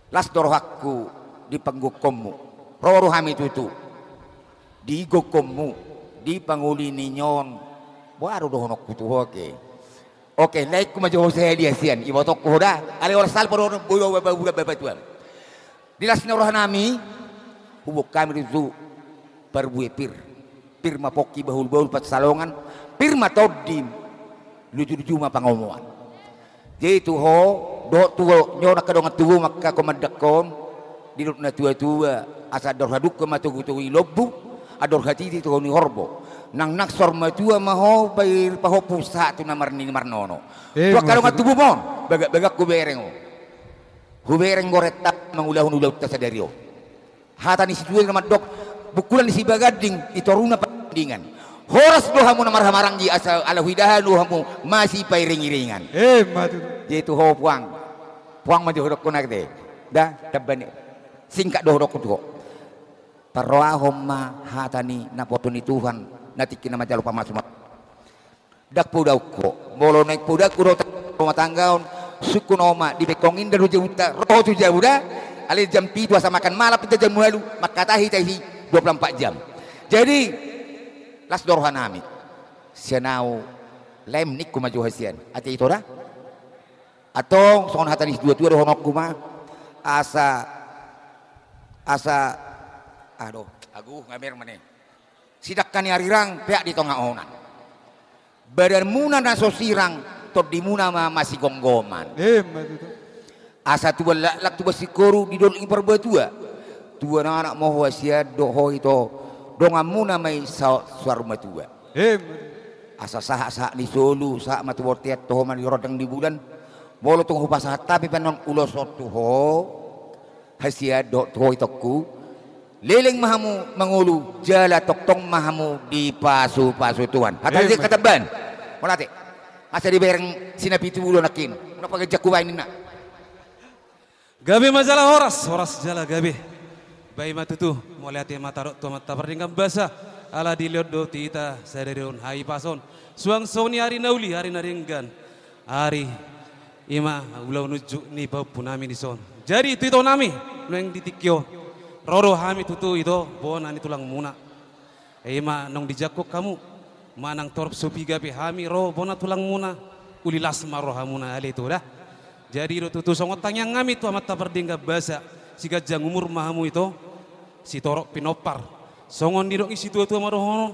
Las dorohakku di penggukommu. Roro hami tutu. Di gokommu. Di panguli ninyon. Baru dohonok kutu oke. Oke, naik ku maju saya dia sian. Ibu tok koda. Ale orang salpo orang boyo bapak tuan. Dilas noroh nami. Hubuk kami itu perbuye pir mapoki bahul pat salongan. Pir matodim. Lucu-lucu ma pangomoan. Jadi tu ho do tuo nyona kadongan tuo maka komadakon dilut na tua asa dor haduk ke matugu lobu ador hati itu ni horbo nang naksor matua maho bair paho pusa tu namar ni marnono tua kadongan tubuh mon bagak ku bereng goretak mangulah tasadario hata ni situe nama dok bukulan si bagading itoruna pandingan horas dohamu namar hamaranggi asa ala hidahan dohamu masih pairing-iringan matu itu ho puang maju hodok kunak deh dah taban singkat dohodok tu parroahom ma hatani napotuni Tuhan natikin nama jalupa masuk dak pudau ko bolo naik pudak kudo rumah tanggaun suku noma di pekongin dan jauh roh tu jauh dah ale jam 7 asa makan malam kita jam lalu makatahi tahi 24 jam jadi las dorhanami sianau lem nik ku maju hasian ati itu dah atau songon hatani dua honok kuma asa aduh aguh ngamer maneh sidak kani arirang pea di tonga onan badan muna na sosirang tot di muna masih gonggoman asa tu lak tu basikoru di dol impar tua na anak moho asia doho itu donga muna mai suaruma tua asa sah ni solu sah matu wortiat toho man rodang di bulan bolo tunggu pasah tapi penon ulo sotu ho hasia dok ho itoku leleng mahamu mengulu jala toktong mahamu di pasu Tuhan hata dia kataban molate asa di bereng sinapitu ulo nakin kenapa gejak kuwa ini nak gabe majalah horas jala gabe bayi matutu moliati mata rok mata perdingam basa ala diliot do tita sadarion hai pason suang soni hari nauli hari naringgan hari ima ulau nujuk ni bau punami di son. Jadi itu nami neng ditikyo. Roro hami tutu itu bona ni tulang muna. Ima nong dijakuk kamu manang torp supi gapi hami ro bona tulang muna. Ulilas maro hamuna ali itu dah. Jadi itu tutu songot tanyang ngami tu amat taperdingga basa. Si gajang umur mahamu itu si torok pinopar. Songon dirok isi tua maro hono.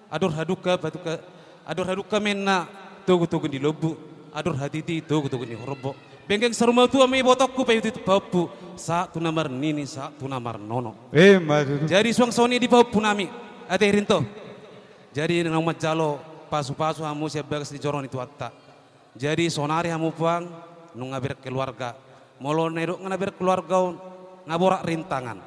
Ador haduka batuka ador haduka mena tugu di lobu. Adur hati itu kutu ni horbo. Bengkeng saruma tu ame botokku payu itu papu. Sa tu namar nini sa tu namar nono. Jadi suang soni di papu nami. Ate rinto. Jadi nang majalo pasu hamu siap bagas di joron itu atta. Jadi sonari hamu puang nung ngabir keluarga. Molo neruk ngabir keluarga ngaborak rintangan.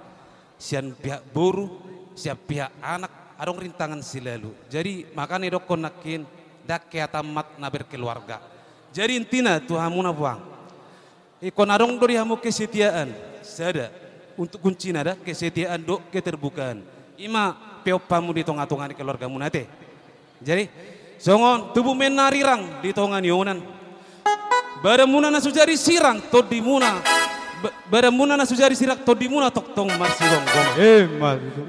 Sian pihak buru, siap pihak anak adong rintangan silalu. Jadi makan edok konakin dak tamat nabir keluarga. Jadi intina Tuhamuna buang. Ikon adong dori hamu kesetiaan. Sada untuk kunci nada kesetiaan dok keterbukaan. Ima peopamu di tonga-tonga di keluarga munate. Jadi songon tubuh menarirang di tonga nionan. Baramuna na sujari sirang tod di muna. Baramuna na sujari sirak tod di muna tok tong marsilong gong.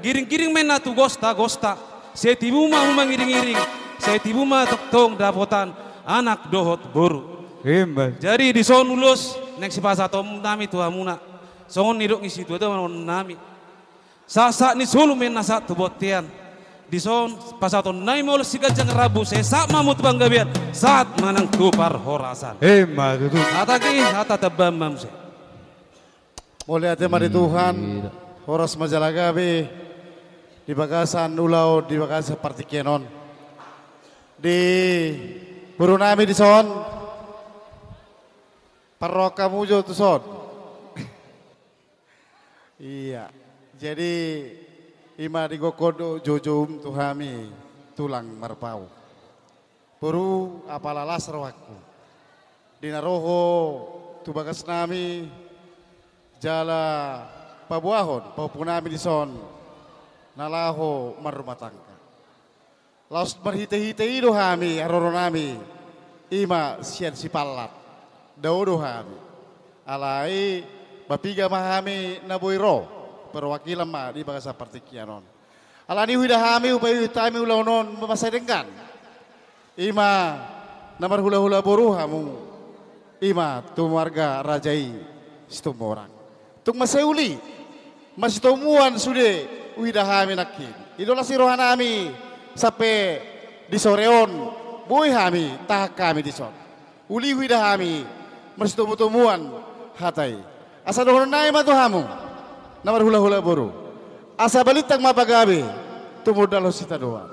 Giring-giring mena tu gosta. Setibu ma humang iring-iring. Setibu ma tok tong dapotan. Anak dohot boru. Jadi di son ulus nek si pasatom nami Tuhamuna. Songon nidok ngisi tu nami. Sasa ni sulu mena satu botian. Di son pasatom nai mau si gajang rabu sesak mamut banggabian saat manang tupar horasan. Hata tebam mamse. Boleh hati mari Tuhan horas majalah gabe di bagasan ulau di bagasan partikenon di Burunami di son paroka mujo tu son. Iya. Jadi ima di gokodo jojum tuhami tulang marpau. Puru apalalas rawaku. Dinaroho tu bagas nami jala pabuahon paupunami di son nalaho marumah tangga. Laos berhite-hite ido hami aroro nami ima sian si palat daudo hami alai bapiga mahami naboiro perwakilan ma di bahasa partikianon. Alani widahami upaya utami ulaunon memasadengkan. Ima namar hula-hula boru hamu. Ima tu warga rajai situmorang. Tung maseuli masitomuan sude widahami nakin. Idola si rohanami sampai di soreon boy hami tak kami di son. Uli widahami masitomuan hatai. Asa dohon nai matu hamu. Namar hula-hula boru. Asa balitang mapagabe tumudalo sita doa.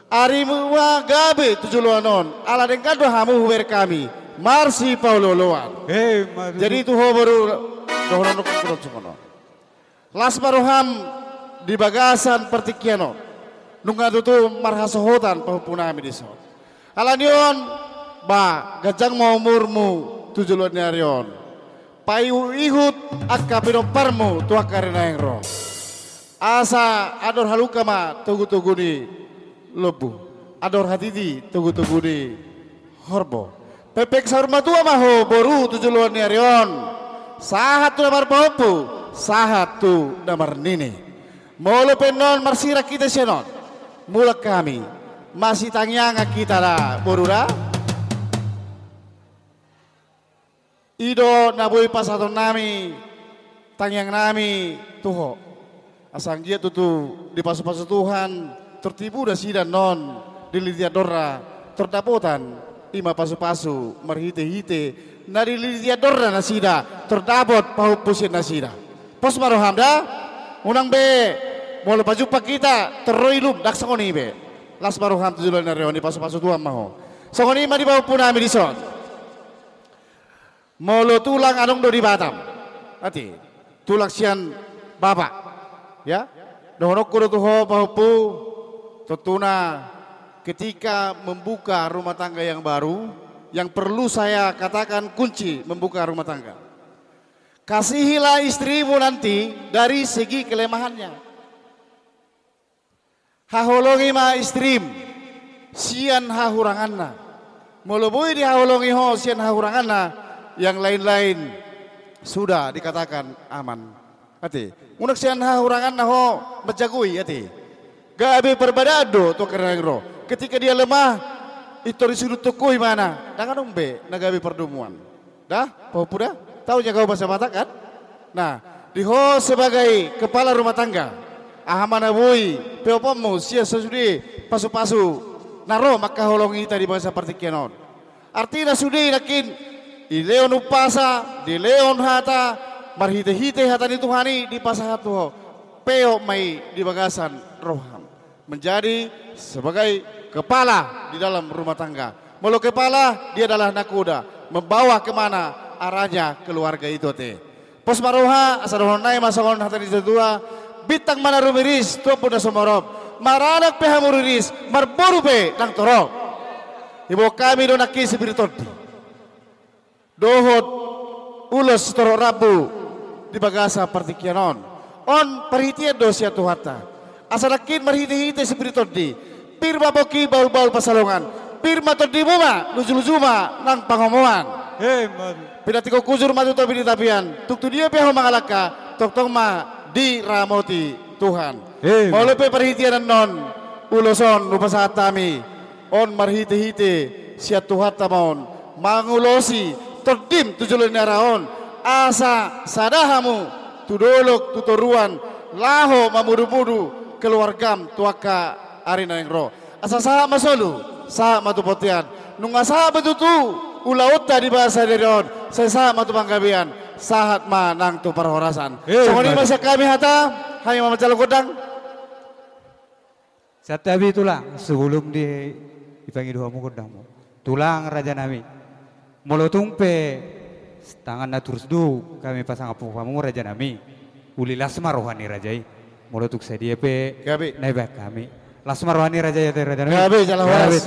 Ari muwa gabe tujuluanon ala dengkado hamu huber kami marsi pauloloan. Jadi itu ho baru dohoran kurut sumono. Las baroham di bagasan pertikiano. Nunga tutu marhasohotan pahupunami diso. Alanion ba gajang mau umurmu tujuluan nyarion. Payu ihut akapino parmu tua karena yang roh. Asa ador haluka ma tugu-tugu di lebu. Ador hatidi tugu-tugu di horbo. Pepek sarma tua maho boru tujuluan nyarion. Sahat tu namar popu, sahat tu namar nini. Molo penon marsira kita senon. Mula kami masih tangyanga kita lah borura. Ido nabui pasaton nami tangyang nami tuho. Asang dia tutu di pasu-pasu Tuhan tertipu dah sidan non dilihat dora terdapotan ima pasu-pasu merhite-hite nari dilihat dora nasida terdapot pahupusin nasida pos marohamda unang be molo pajupa kita terroilum dak sangoni be las maroham tujulan nareon di pasu-pasu Tuhan maho sangoni ma di bawah punami di son molo tulang anong do di Batam ati tulang sian bapak ya, dohonok kudu tuho pahupu tutuna ketika membuka rumah tangga yang baru, yang perlu saya katakan kunci membuka rumah tangga. Kasihilah istrimu nanti dari segi kelemahannya. Haholongi ma istrim, sian hahuranganna. Mulubui di haholongi ho sian hahuranganna, yang lain-lain sudah dikatakan aman. Ati, unak sian hahurangan naho menjagui ati. Gabe perbadado to kerangro. Ketika dia lemah, itu disuruh tukui mana? Jangan umbe, nagabe perdumuan. Dah, paupuda? Tahu jaga bahasa mata kan? Nah, diho sebagai kepala rumah tangga. Ahamana bui, peopomu sia sesudi pasu-pasu. Naro maka holongi tadi bahasa partikianon. Artinya sudi nakin di leon upasa, di leon hata marhite-hite hatani Tuhani di pasahat tuho peo mai di bagasan roham menjadi sebagai kepala di dalam rumah tangga. Mulu kepala dia adalah nakuda membawa kemana arahnya keluarga itu teh. Pos maroha asarohon nai masakon hatani dua bitang mana rumiris tua puna somorob maranak pe hamuriris marboru pe nang torok. Ibu kami do nakki spiritodi dohot ulos toro rabu di bagasa partikianon on perhitian dosia tuhata asalakin merhiti-hiti spiritodi pirma boki baul-baul pasalongan pirma todi muma luju-lujuma nang pangomongan pinatiko kuzur matu tobi di tapian tuk tu dia peho mangalaka tok ma di ramoti Tuhan maulepe perhitian non uloson upasatami on merhiti-hiti sia tuhata maon mangulosi terdim tujulan naraon asa sadahamu tudolok tutoruan laho mamudu-mudu keluargam tuaka arina yang roh asa saha masolu saha matupotian nunga saha betutu ulautta di bahasa derion saya saha matu panggabian sahat manang tu parhorasan songoni masa kami hata hanya mamacalo godang satabi tulang sebelum dipanggil doamu godangmu tulang raja nami molotung pe tangan naturus du kami pasang apu kamu raja nami uli lasma rohani rajai molotuk sedia pe naibak kami lasma rohani raja ya raja nami gabe jalan waras